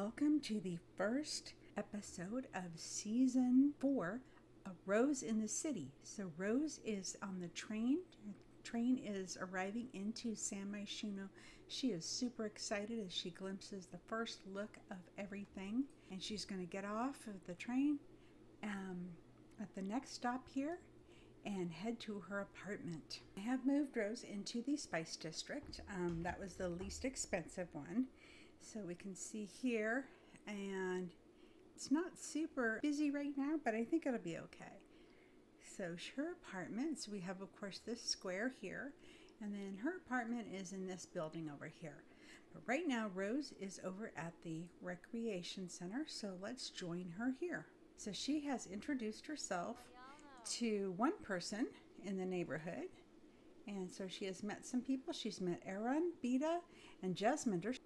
welcome to the first episode of season 4, A Rose in the City. So Rose is on the train. The train is arriving into San Myshuno. She is super excited as she glimpses the first look of everything. And she's going to get off of the train at the next stop here and head to her apartment. I have moved Rose into the Spice District. That was the least expensive one. So we can see here, and it's not super busy right now, but I think it'll be okay. So her apartment, so we have of course this square here, and then her apartment is in this building over here. But right now Rose is over at the recreation center, so let's join her here. So she has introduced herself to one person in the neighborhood, and so she has met some people. She's met Aaron, Beta, and Jasminder.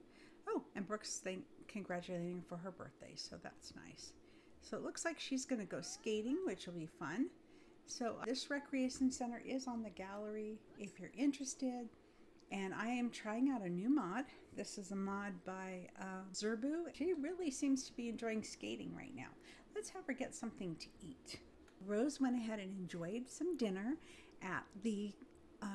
Oh, and Brooke's congratulating her for her birthday, so that's nice. So it looks like she's going to go skating, which will be fun. So this recreation center is on the gallery if you're interested. And I am trying out a new mod. This is a mod by Zerbu. She really seems to be enjoying skating right now. Let's have her get something to eat. Rose went ahead and enjoyed some dinner at the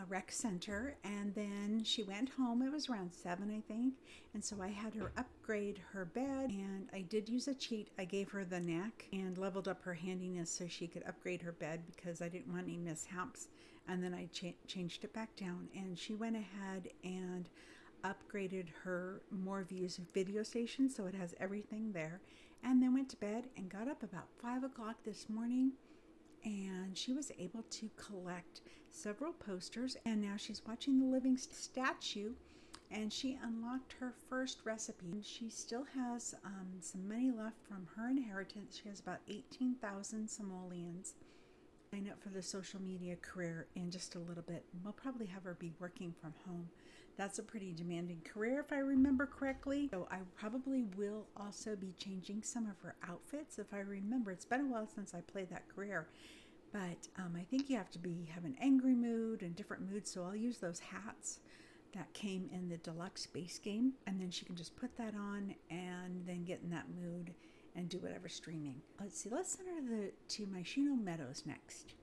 rec center, and then she went home. It was around 7, I think, and so I had her upgrade her bed, and I did use a cheat. I gave her the knack and leveled up her handiness so she could upgrade her bed because I didn't want any mishaps, and then I changed it back down, and she went ahead and upgraded her more views video station, so it has everything there, and then went to bed and got up about 5 o'clock this morning. And she was able to collect several posters, and now she's watching the living statue, and she unlocked her first recipe. She still has some money left from her inheritance. She has about 18,000 simoleons. Sign up for the social media career in just a little bit. We'll probably have her be working from home. That's a pretty demanding career if I remember correctly. So I probably will also be changing some of her outfits if I remember. It's been a while since I played that career. But I think you have to have an angry mood and different moods. So I'll use those hats that came in the deluxe base game. And then she can just put that on and then get in that mood and do whatever streaming. Let's see, let's send her to Myshuno Meadows next.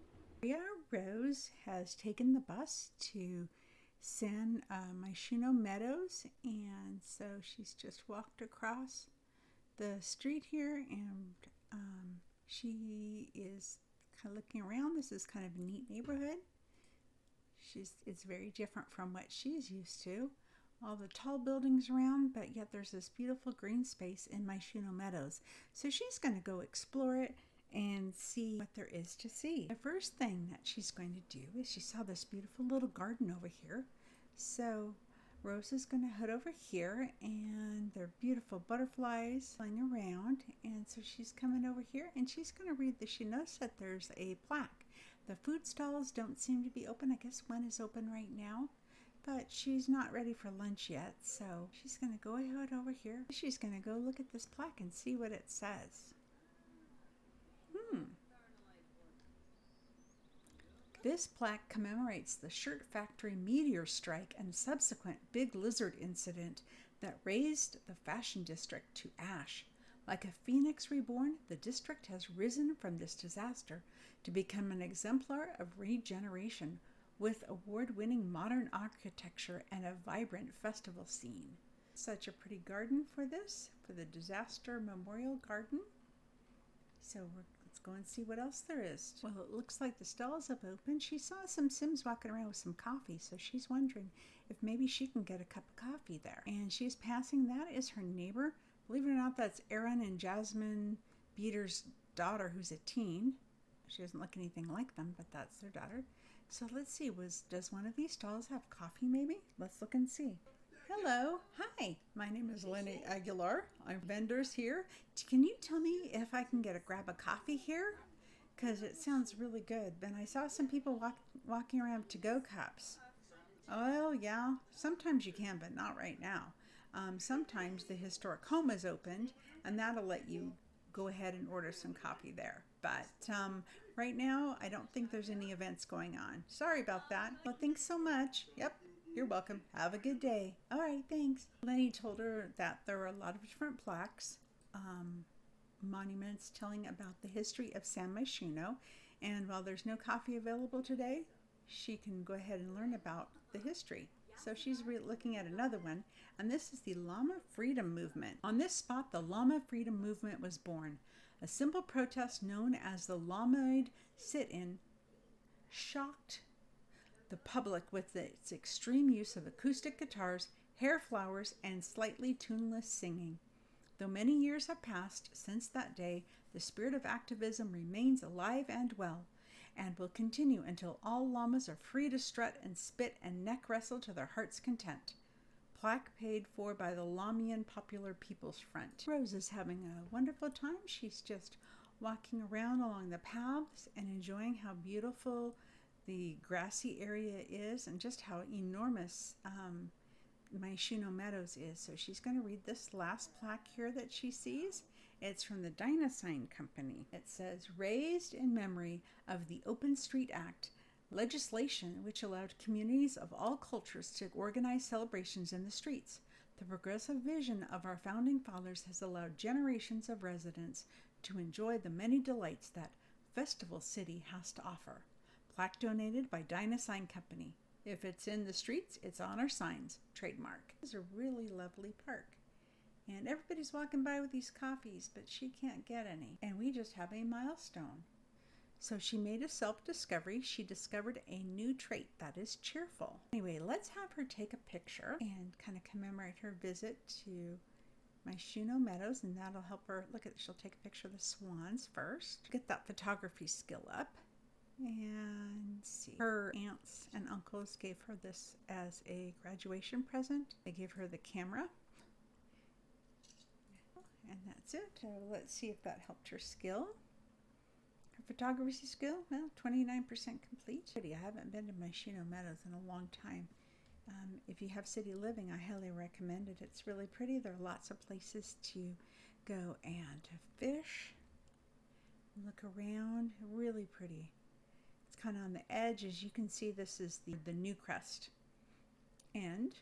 Rose has taken the bus to San Myshuno Meadows, and so she's just walked across the street here, and she is kind of looking around. This is kind of a neat neighborhood. It's very different from what she's used to. All the tall buildings around, but yet there's this beautiful green space in Myshuno Meadows. So she's going to go explore it and see what there is to see. The first thing that she's going to do is she saw this beautiful little garden over here. So Rose is going to head over here, and there are beautiful butterflies flying around. And so she's coming over here, and she's going to read this. She knows that there's a plaque. The food stalls don't seem to be open. I guess one is open right now, but she's not ready for lunch yet. So she's going to go ahead over here. She's going to go look at this plaque and see what it says. This plaque commemorates the shirt factory meteor strike and subsequent big lizard incident that razed the fashion district to ash. Like a phoenix reborn, the district has risen from this disaster to become an exemplar of regeneration with award-winning modern architecture and a vibrant festival scene. Such a pretty garden for the disaster memorial garden. So let's go and see what else there is. Well, it looks like the stalls have opened. She saw some Sims walking around with some coffee, so she's wondering if maybe she can get a cup of coffee there. And she's passing, that is her neighbor. Believe it or not, that's Aaron and Jasmine Beater's daughter, who's a teen. She doesn't look anything like them, but that's their daughter. So let's see, does one of these stalls have coffee maybe? Let's look and see. Hello. Hi. My name is Lenny Aguilar. I'm vendors here. Can you tell me if I can grab a coffee here? Because it sounds really good. And I saw some people walking around with to-go cups. Oh, yeah. Sometimes you can, but not right now. Sometimes the historic home is opened, and that'll let you go ahead and order some coffee there. But right now, I don't think there's any events going on. Sorry about that. Well, thanks so much. Yep. You're welcome. Have a good day. All right, thanks. Lenny told her that there were a lot of different plaques, monuments telling about the history of San Myshuno. And while there's no coffee available today, she can go ahead and learn about the history. So she's looking at another one, and this is the Llama Freedom Movement. On this spot, the Llama Freedom Movement was born. A simple protest known as the Llamaid Sit-In shocked the public with its extreme use of acoustic guitars, hair flowers, and slightly tuneless singing. Though many years have passed since that day, the spirit of activism remains alive and well, and will continue until all llamas are free to strut and spit and neck wrestle to their heart's content. Plaque paid for by the Lamian Popular People's Front. Rose is having a wonderful time. She's just walking around along the paths and enjoying how beautiful the grassy area is and just how enormous Myshuno Meadows is. So she's going to read this last plaque here that she sees. It's from the Dinosign Company. It says, raised in memory of the Open Street Act, legislation which allowed communities of all cultures to organize celebrations in the streets. The progressive vision of our founding fathers has allowed generations of residents to enjoy the many delights that Festival City has to offer. Plaque donated by Dinosign Company. If it's in the streets, it's on our signs. Trademark. This is a really lovely park. And everybody's walking by with these coffees, but she can't get any. And we just have a milestone. So she made a self-discovery. She discovered a new trait that is cheerful. Anyway, let's have her take a picture and kind of commemorate her visit to Myshuno Meadows, and that'll help her. Look at, she'll take a picture of the swans first. Get that photography skill up. And see, her aunts and uncles gave her this as a graduation present. They gave her the camera. And that's it. So let's see if that helped her skill. Her photography skill, well, 29% complete. I haven't been to Myshuno Meadows in a long time. If you have city living, I highly recommend it. It's really pretty. There are lots of places to go and to fish. Look around. Really pretty. It's kind of on the edge. As you can see, this is the New Crest. And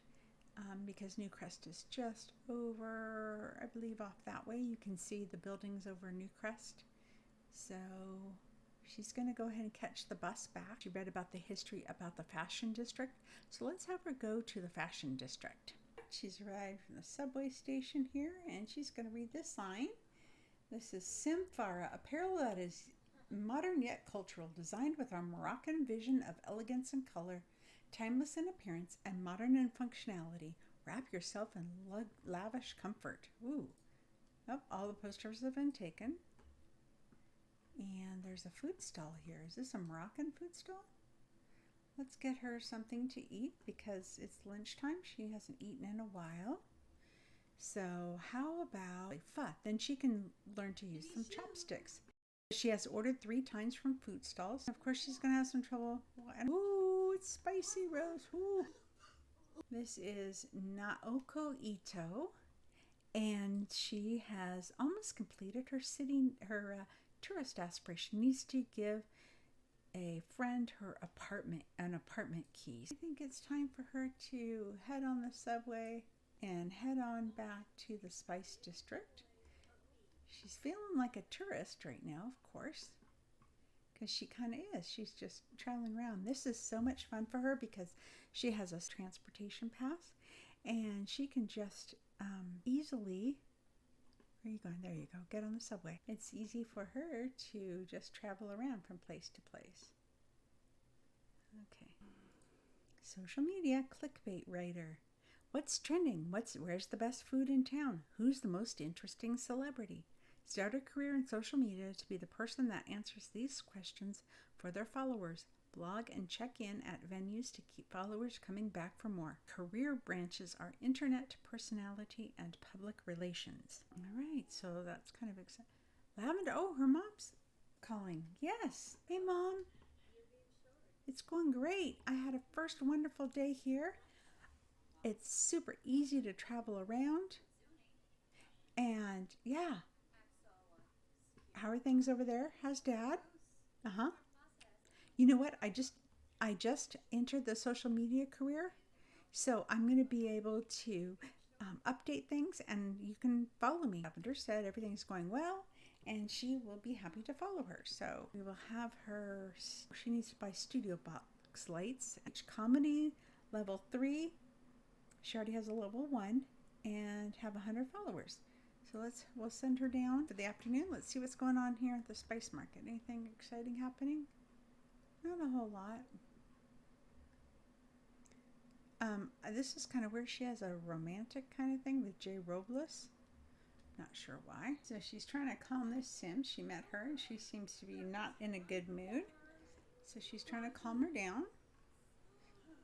because New Crest is just over, I believe, off that way, you can see the buildings over New Crest. So she's going to go ahead and catch the bus back. She read about the history about the Fashion District. So let's have her go to the Fashion District. She's arrived from the subway station here, and she's going to read this sign. This is SimmplyShelli, apparel that is modern yet cultural, designed with our Moroccan vision of elegance and color, timeless in appearance, and modern in functionality. Wrap yourself in lavish comfort. Ooh. Oh, all the posters have been taken. And there's a food stall here. Is this a Moroccan food stall? Let's get her something to eat because it's lunchtime. She hasn't eaten in a while. So how about pho? Then she can learn to use some chopsticks. She has ordered 3 times from food stalls. Of course, she's going to have some trouble. Ooh, it's spicy, Rose. Ooh. This is Naoko Ito, and she has almost completed her tourist aspiration. Needs to give a friend her an apartment key. I think it's time for her to head on the subway and head on back to the Spice District. She's feeling like a tourist right now, of course, because she kind of is. She's just traveling around. This is so much fun for her because she has a transportation pass, and she can just easily, where are you going? There you go. Get on the subway. It's easy for her to just travel around from place to place. Okay. Social media clickbait writer. What's trending? Where's the best food in town? Who's the most interesting celebrity? Start a career in social media to be the person that answers these questions for their followers. Blog and check in at venues to keep followers coming back for more. Career branches are internet personality and public relations. All right, so that's kind of exciting. Lavender, oh, her mom's calling. Yes. Hey, Mom. It's going great. I had a first wonderful day here. It's super easy to travel around. And yeah. How are things over there? How's Dad? Uh-huh. You know what? I just entered the social media career. So I'm going to be able to update things, and you can follow me. Lavender said everything's going well, and she will be happy to follow her. So we will have her. She needs to buy studio box lights. Each comedy level 3. She already has a level 1 and have 100 followers. So we'll send her down for the afternoon. Let's see what's going on here at the spice market. Anything exciting happening? Not a whole lot. This is kind of where she has a romantic kind of thing with Jay Robles. Not sure why. So she's trying to calm this sim. She met her and she seems to be not in a good mood. So she's trying to calm her down.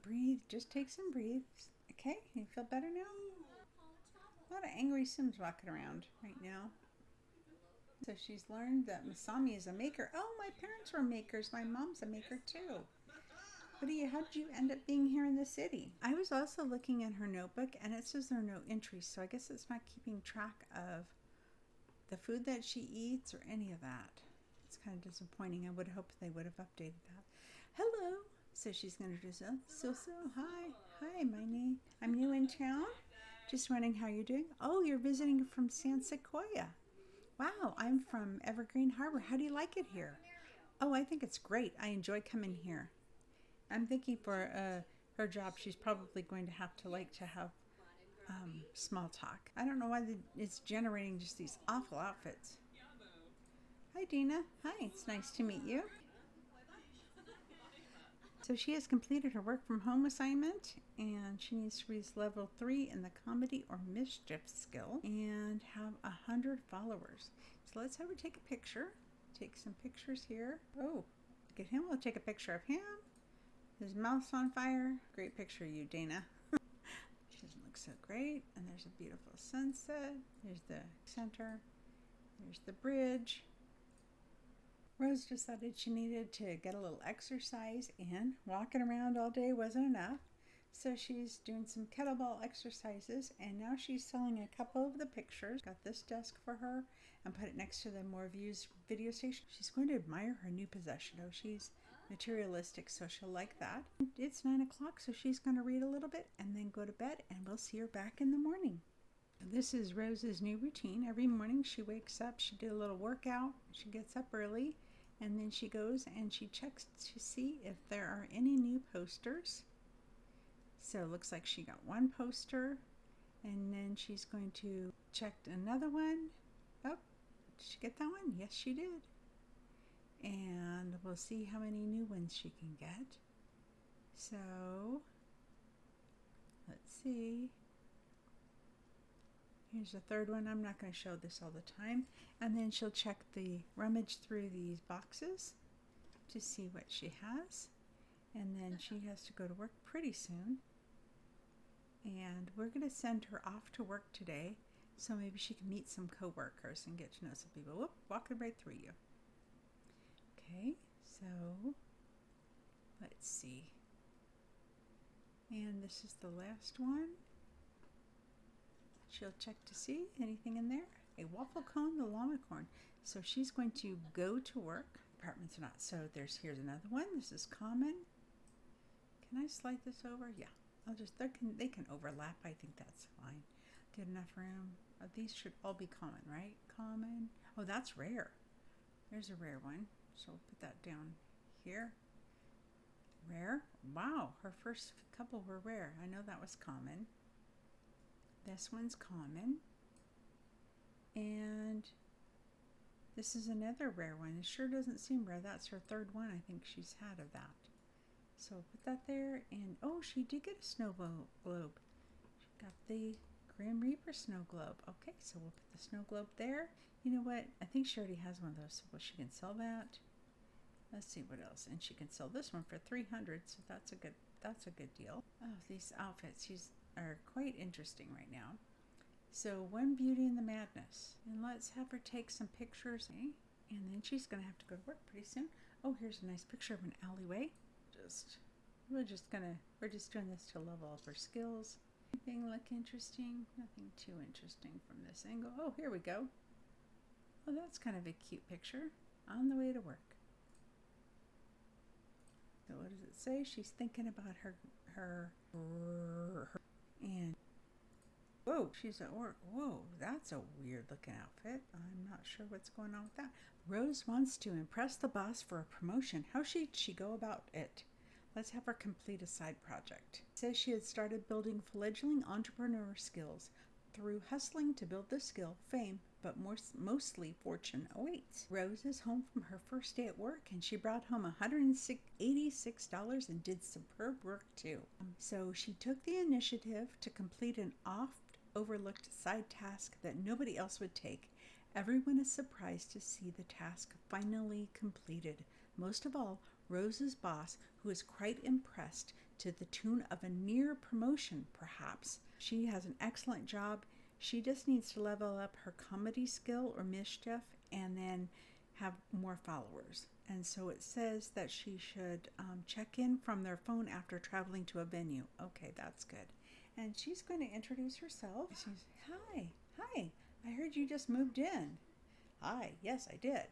Breathe. Just take some breaths. Okay, you feel better now? A lot of angry sims walking around right now. So she's learned that Masami is a maker. Oh, my parents were makers. My mom's a maker too. How did you end up being here in the city? I was also looking in her notebook and it says there are no entries, so I guess it's not keeping track of the food that she eats or any of that. It's kind of disappointing. I would hope they would have updated that. Hello. So she's going to do so. Hi, I'm new in town. Just wondering how you're doing. Oh, you're visiting from San Sequoia. Wow, I'm from Evergreen Harbor. How do you like it here? Oh, I think it's great. I enjoy coming here. I'm thinking for her job, she's probably going to have small talk. I don't know why it's generating just these awful outfits. Hi, Dina. Hi, it's nice to meet you. So she has completed her work from home assignment, and she needs to reach level 3 in the comedy or mischief skill and have 100 followers. So let's have her take a picture. Take some pictures here. Oh, look at him. We'll take a picture of him. His mouth's on fire. Great picture of you, Dana. She doesn't look so great. And there's a beautiful sunset. There's the center. There's the bridge. Rose decided she needed to get a little exercise in. Walking around all day wasn't enough. So she's doing some kettlebell exercises, and now she's selling a couple of the pictures. Got this desk for her and put it next to the more views video station. She's going to admire her new possession. Oh, she's materialistic, so she'll like that. It's 9 o'clock, so she's going to read a little bit and then go to bed, and we'll see her back in the morning. This is Rose's new routine. Every morning she wakes up, she did a little workout, she gets up early, and then she goes and she checks to see if there are any new posters. So it looks like she got one poster, and then she's going to check another one. Oh, did she get that one? Yes, she did. And we'll see how many new ones she can get. So let's see. Here's the third one. I'm not going to show this all the time. And then she'll rummage through these boxes to see what she has. And then she has to go to work pretty soon. And we're going to send her off to work today, so maybe she can meet some coworkers and get to know some people. Whoop, walking right through you. Okay, so let's see. And this is the last one. She'll check to see anything in there. A waffle cone, the llama corn. So she's going to go to work. Apartments are not. So here's another one. This is common. Can I slide this over? Yeah. They can overlap. I think that's fine. Get enough room. These should all be common, right? Common. Oh, that's rare. There's a rare one. So we'll put that down here. Rare. Wow, her first couple were rare. I know that was common. This one's common. And this is another rare one. It sure doesn't seem rare. That's her third one I think she's had of that. So put that there, and oh, she did get a snow globe. She got the Grim Reaper snow globe. Okay, so we'll put the snow globe there. You know what? I think she already has one of those, so she can sell that. Let's see what else. And she can sell this one for $300, so that's a good deal. Oh, these outfits are quite interesting right now. So One Beauty in the Madness, and let's have her take some pictures. Okay? And then she's gonna have to go to work pretty soon. Oh, here's a nice picture of an alleyway. We're just doing this to level up her skills. Anything look interesting? Nothing too interesting from this angle. Oh, here we go. Oh, that's kind of a cute picture on the way to work. So what does it say? She's thinking about her and whoa, she's at work. Whoa, that's a weird looking outfit. I'm not sure what's going on with that. Rose wants to impress the boss for a promotion. How should she go about it? Let's have her complete a side project. It says she had started building fledgling entrepreneur skills. Through hustling to build the skill, fame, but mostly fortune awaits. Rose is home from her first day at work, and she brought home $186 and did superb work too. So she took the initiative to complete an oft-overlooked side task that nobody else would take. Everyone is surprised to see the task finally completed. Most of all, Rose's boss, who is quite impressed to the tune of a near promotion, perhaps. She has an excellent job. She just needs to level up her comedy skill or mischief and then have more followers. And so it says that she should check in from their phone after traveling to a venue. Okay, that's good. And she's going to introduce herself. She's, hi, I heard you just moved in. Hi, yes, I did.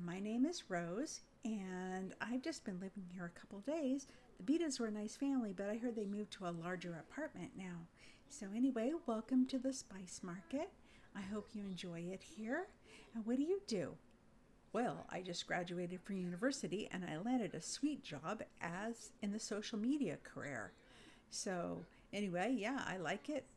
My name is Rose, and I've just been living here a couple days. The Betas were a nice family, but I heard they moved to a larger apartment now. So anyway, welcome to the Spice Market. I hope you enjoy it here. And what do you do? Well, I just graduated from university, and I landed a sweet job as in the social media career. So anyway, yeah, I like it.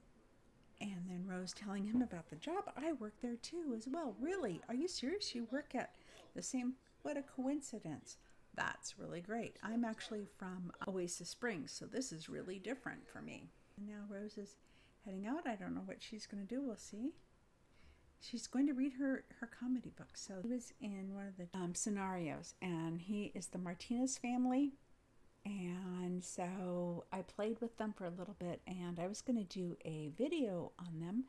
And then Rose telling him about the job. I work there too as well. Really? Are you serious? You work at the same? What a coincidence. That's really great. I'm actually from Oasis Springs, so this is really different for me. And now Rose is heading out. I don't know what she's going to do. We'll see. She's going to read her comedy book. So he was in one of the scenarios, and he is the Martinez family. And so I played with them for a little bit, and I was going to do a video on them.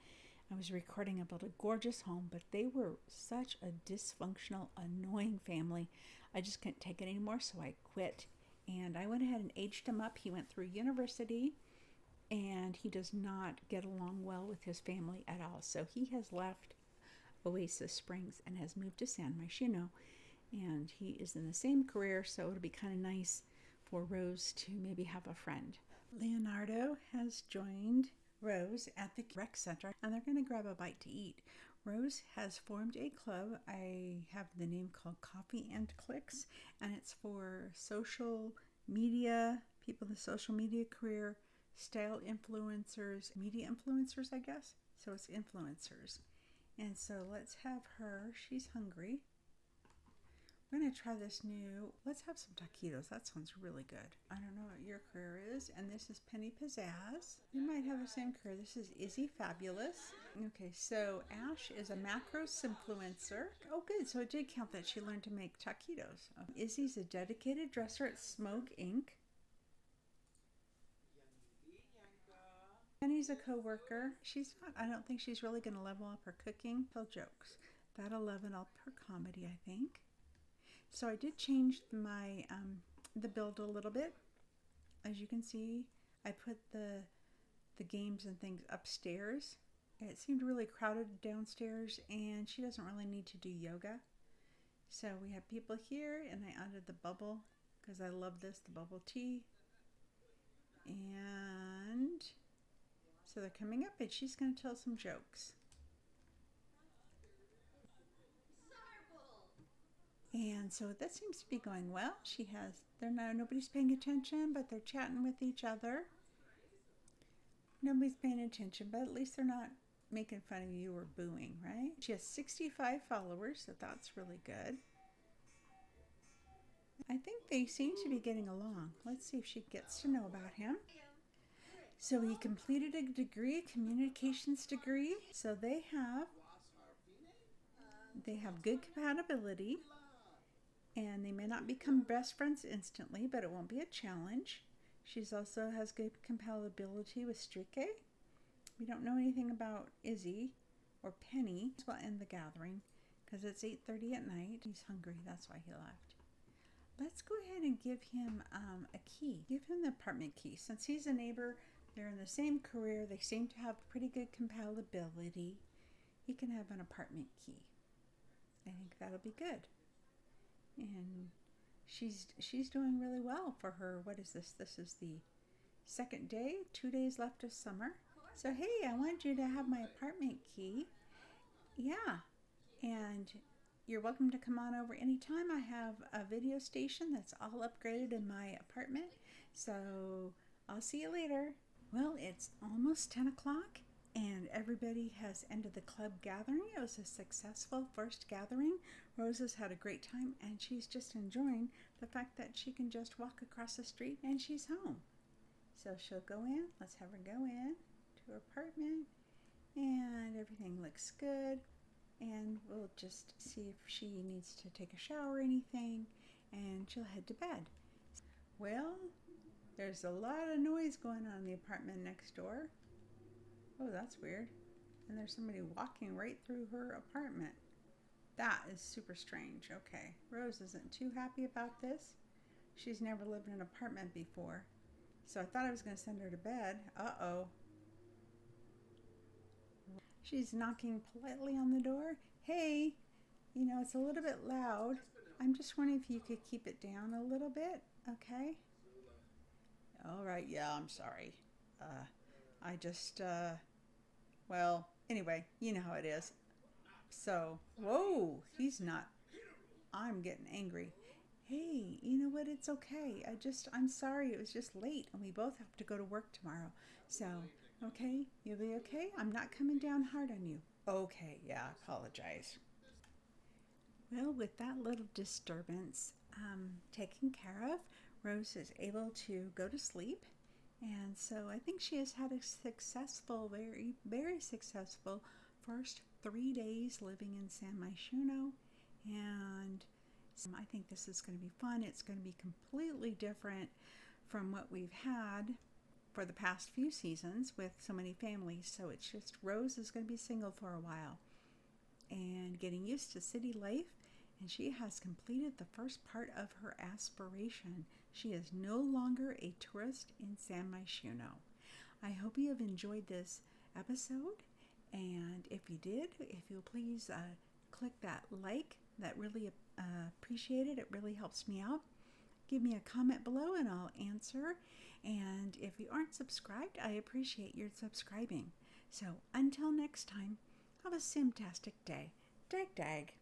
I was recording about a gorgeous home, but they were such a dysfunctional, annoying family. I just couldn't take it anymore, so I quit. And I went ahead and aged him up. He went through university, and he does not get along well with his family at all. So he has left Oasis Springs and has moved to San Myshuno. And he is in the same career, so it'll be kind of nice for Rose to maybe have a friend. Leonardo has joined Rose at the rec center, and they're going to grab a bite to eat. Rose has formed a club. I have the name called Coffee and Clicks, and it's for social media, people in the social media career, style influencers, media influencers, I guess. So it's influencers. And so let's have her. She's hungry. We're going to try this new, let's have some taquitos. That sounds really good. I don't know what your career is. And this is Penny Pizzazz. You might have the same career. This is Izzy Fabulous. Okay, so Ash is a macros influencer. Oh, good. So it did count that she learned to make taquitos. Izzy's a dedicated dresser at Smoke Inc. Penny's a co-worker. She's not, I don't think she's really going to level up her cooking. Tell jokes. That'll level up her comedy, I think. So I did change my the build a little bit. As you can see, I put the games and things upstairs. It seemed really crowded downstairs, and she doesn't really need to do yoga. So we have people here, and I added the bubble because I love this, the bubble tea. And so they're coming up, and she's going to tell some jokes. And so that seems to be going well. Nobody's paying attention, but they're chatting with each other. Nobody's paying attention, but at least they're not making fun of you or booing, right? She has 65 followers, so that's really good. I think they seem to be getting along. Let's see if she gets to know about him. So he completed a degree, a communications degree. So they have good compatibility. And they may not become best friends instantly, but it won't be a challenge. She's also has good compatibility with Strike. We don't know anything about Izzy or Penny. We'll end the gathering because it's 8:30 at night. He's hungry, that's why he left. Let's go ahead and give him a key. Give him the apartment key. Since he's a neighbor, they're in the same career, they seem to have pretty good compatibility. He can have an apartment key. I think that'll be good. And she's doing really well for her. What is this? This is the second day, 2 days left of summer. So hey, I want you to have my apartment key. Yeah, and you're welcome to come on over anytime. I have a video station that's all upgraded in my apartment. So I'll see you later. Well, it's almost 10 o'clock and everybody has ended the club gathering. It was a successful first gathering. Rose has had a great time and she's just enjoying the fact that she can just walk across the street and she's home. So she'll go in. Let's have her go in to her apartment and everything looks good. And we'll just see if she needs to take a shower or anything, and she'll head to bed. Well, there's a lot of noise going on in the apartment next door. Oh, that's weird. And there's somebody walking right through her apartment. That is super strange. Okay, Rose isn't too happy about this. She's never lived in an apartment before. So I thought I was going to send her to bed. Uh-oh. She's knocking politely on the door. Hey, you know, it's a little bit loud. I'm just wondering if you could keep it down a little bit, okay? All right, yeah, I'm sorry. Well, anyway, you know how it is. So, whoa, he's not. I'm getting angry. Hey, you know what? It's okay. I'm sorry. It was just late and we both have to go to work tomorrow. So, okay, you'll be okay? I'm not coming down hard on you. Okay, yeah, I apologize. Well, with that little disturbance taken care of, Rose is able to go to sleep. And so I think she has had a successful, very, very successful first 3 days living in San Myshuno. And I think this is going to be fun. It's going to be completely different from what we've had for the past few seasons with so many families. So it's just Rose is going to be single for a while and getting used to city life. And she has completed the first part of her aspiration. She is no longer a tourist in San Myshuno. I hope you have enjoyed this episode. And if you did, if you'll please click that like, that really appreciate it. It really helps me out. Give me a comment below and I'll answer. And if you aren't subscribed, I appreciate your subscribing. So until next time, have a simtastic day. Dag dag.